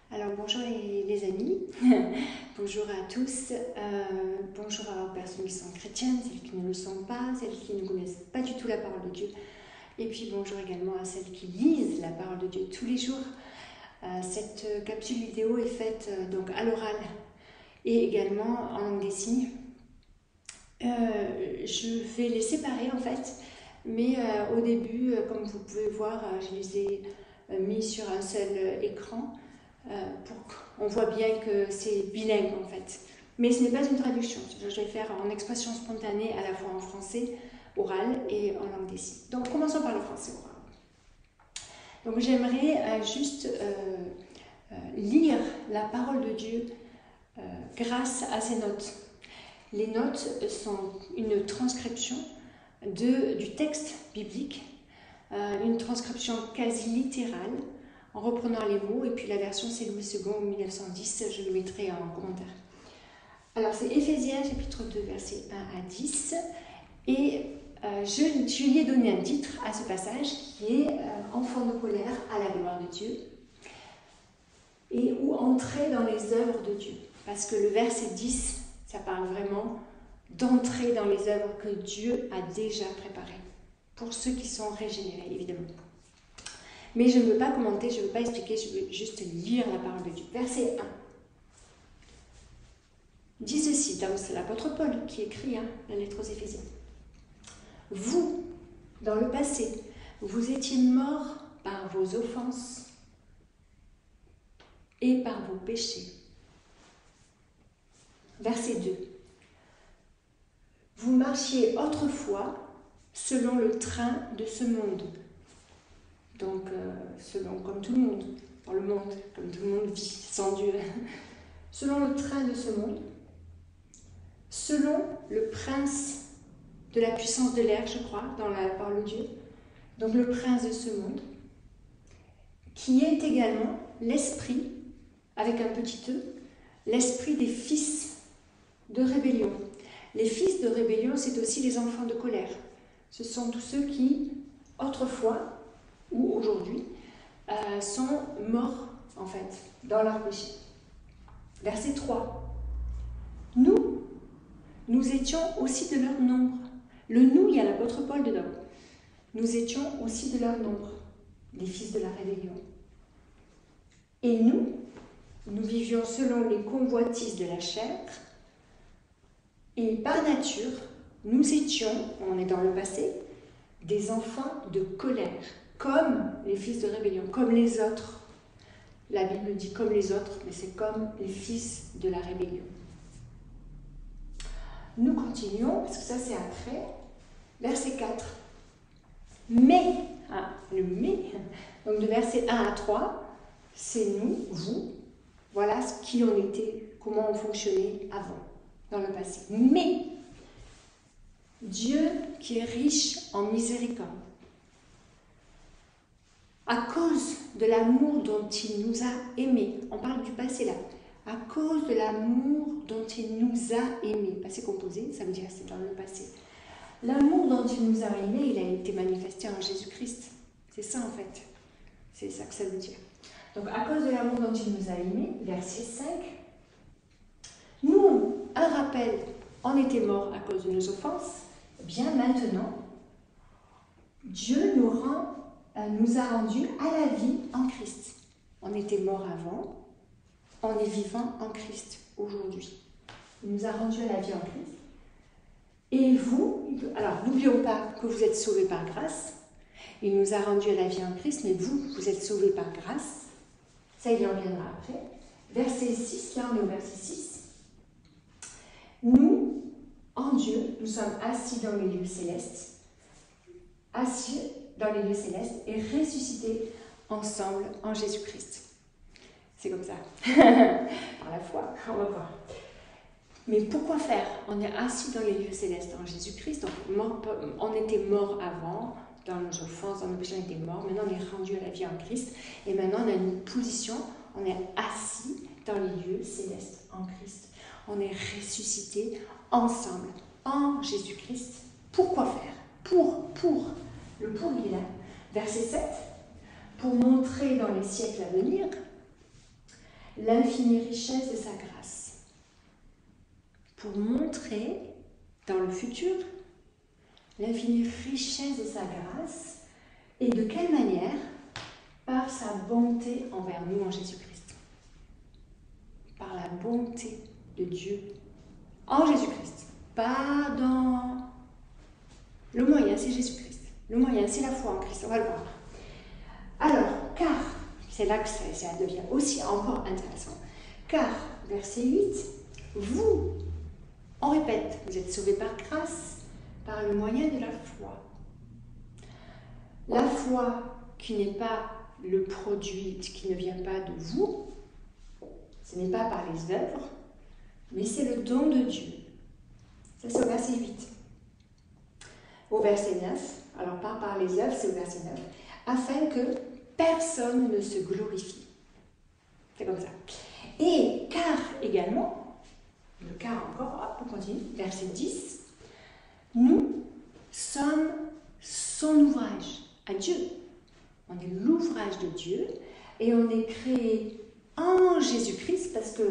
Alors bonjour les amis, bonjour à tous, bonjour aux personnes qui sont chrétiennes, celles qui ne le sont pas, celles qui ne connaissent pas du tout la parole de Dieu. Et puis bonjour également à celles qui lisent la parole de Dieu tous les jours. Cette capsule vidéo est faite donc à l'oral et également en langue des signes. Je vais les séparer en fait, mais au début, comme vous pouvez voir, je les ai mis sur un seul écran. Pour qu'on voit bien que c'est bilingue en fait. Mais ce n'est pas une traduction, je vais faire en expression spontanée à la fois en français oral et en langue des signes. Donc commençons par le français oral. Donc j'aimerais juste lire la parole de Dieu grâce à ces notes. Les notes sont une transcription du texte biblique, une transcription quasi littérale, en reprenant les mots, et puis la version c'est Louis II 1910, je le mettrai en commentaire. Alors c'est Éphésiens chapitre 2 versets 1 à 10, et je lui ai donné un titre à ce passage qui est Enfants de colère à la gloire de Dieu, et ou entrer dans les œuvres de Dieu, parce que le verset 10, ça parle vraiment d'entrer dans les œuvres que Dieu a déjà préparées, pour ceux qui sont régénérés évidemment. Mais je ne veux pas commenter, je ne veux pas expliquer, je veux juste lire la parole de Dieu. Verset 1. Dit ceci, c'est l'apôtre Paul qui écrit la lettre aux Éphésiens. Vous, dans le passé, vous étiez morts par vos offenses et par vos péchés. Verset 2. Vous marchiez autrefois selon le train de ce monde. Donc, selon, comme tout le monde, dans le monde, comme tout le monde vit sans Dieu, selon le train de ce monde, selon le prince de la puissance de l'air, je crois, dans la parole de Dieu, donc le prince de ce monde, qui est également l'esprit, avec un petit e, l'esprit des fils de rébellion. Les fils de rébellion, c'est aussi les enfants de colère. Ce sont tous ceux qui, autrefois, ou aujourd'hui, sont morts, en fait, dans leur péché. Verset 3. Nous étions aussi de leur nombre. Le nous, il y a l'apôtre Paul dedans. Nous étions aussi de leur nombre, les fils de la rébellion. Et nous vivions selon les convoitises de la chair, et par nature, nous étions, on est dans le passé, des enfants de colère, comme les fils de rébellion, comme les autres. La Bible dit comme les autres, mais c'est comme les fils de la rébellion. Nous continuons, parce que ça c'est après, verset 4. Mais, le mais, donc de verset 1 à 3, c'est nous, vous, voilà qui on était, comment on fonctionnait avant, dans le passé. Mais, Dieu qui est riche en miséricorde, à cause de l'amour dont il nous a aimés, on parle du passé là, à cause de l'amour dont il nous a aimés, passé composé, ça veut dire c'est dans le passé. L'amour dont il nous a aimés, il a été manifesté en Jésus-Christ. C'est ça en fait, c'est ça que ça veut dire. Donc à cause de l'amour dont il nous a aimés, verset 5, nous, un rappel, on était morts à cause de nos offenses, bien maintenant, Dieu nous a rendus à la vie en Christ. On était mort avant, on est vivant en Christ aujourd'hui. Il nous a rendus à la vie en Christ. Et vous, alors n'oublions pas que vous êtes sauvés par grâce. Il nous a rendus à la vie en Christ, mais vous êtes sauvés par grâce. Ça, il y en reviendra après. Verset 6, là on est au verset 6. Nous, en Dieu, nous sommes assis dans les lieux célestes. Assis dans les lieux célestes et ressuscités ensemble en Jésus-Christ. C'est comme ça. Par la foi, on va voir. Mais pourquoi faire? On est assis dans les lieux célestes en Jésus-Christ. Donc, on était morts avant, dans nos offenses, dans nos péchés, on était morts. Maintenant, on est rendu à la vie en Christ. Et maintenant, on a une position, on est assis dans les lieux célestes en Christ. On est ressuscités ensemble en Jésus-Christ. Pourquoi faire? Le pour, il est là. Verset 7. Pour montrer dans les siècles à venir l'infinie richesse de sa grâce. Pour montrer dans le futur l'infinie richesse de sa grâce et de quelle manière? Par sa bonté envers nous en Jésus-Christ. Par la bonté de Dieu en Jésus-Christ. Pas dans... Le moyen, c'est Jésus-Christ. Le moyen, c'est la foi en Christ. On va le voir. Alors, car, c'est là que ça devient aussi encore intéressant. Car, verset 8, vous, on répète, vous êtes sauvés par grâce, par le moyen de la foi. La foi qui n'est pas le produit, qui ne vient pas de vous, ce n'est pas par les œuvres, mais c'est le don de Dieu. Ça, c'est au verset 8. Au verset 9, alors pas par les œuvres, c'est au verset 9, afin que personne ne se glorifie. C'est comme ça. Et car également, le car encore, hop, on continue, verset 10, nous sommes son ouvrage à Dieu. On est l'ouvrage de Dieu et on est créé en Jésus-Christ parce que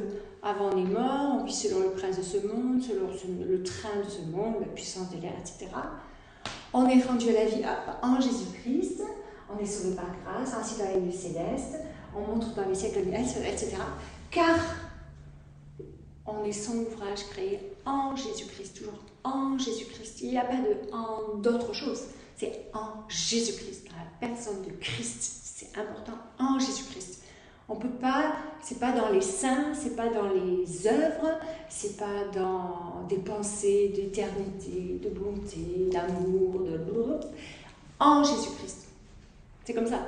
avant on est mort, on vit selon le prince de ce monde, selon le train de ce monde, la puissance de l'air, etc. On est rendu à la vie en Jésus-Christ, on est sauvé par grâce, ainsi dans les lieux célestes, on montre dans les siècles, etc. Car on est son ouvrage créé en Jésus-Christ, toujours en Jésus-Christ. Il n'y a pas d'autre chose. C'est en Jésus-Christ, dans la personne de Christ. C'est important, en Jésus-Christ. On peut pas, c'est pas dans les saints, c'est pas dans les œuvres, c'est pas dans des pensées d'éternité, de bonté, d'amour, en Jésus-Christ. C'est comme ça.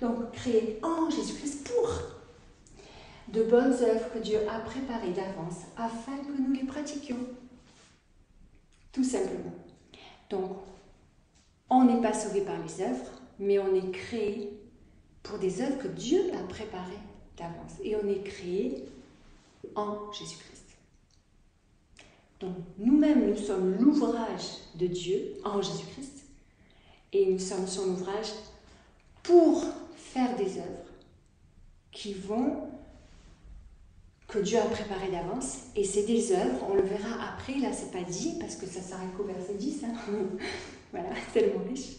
Donc, créé en Jésus-Christ pour de bonnes œuvres que Dieu a préparées d'avance afin que nous les pratiquions. Tout simplement. Donc, on n'est pas sauvé par les œuvres, mais on est créé pour des œuvres que Dieu a préparées d'avance. Et on est créé en Jésus-Christ. Donc, nous-mêmes, nous sommes l'ouvrage de Dieu en Jésus-Christ. Et nous sommes son ouvrage pour faire des œuvres que Dieu a préparées d'avance. Et c'est des œuvres, on le verra après, là c'est pas dit, parce que ça s'arrête qu'au verset 10. Voilà, c'est tellement riche.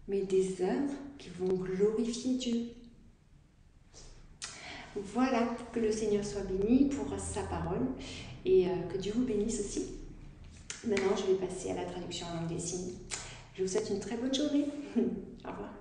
Mais des œuvres qui vont glorifier Dieu. Voilà, que le Seigneur soit béni pour sa parole et que Dieu vous bénisse aussi. Maintenant, je vais passer à la traduction en langue des signes. Je vous souhaite une très bonne journée. Au revoir.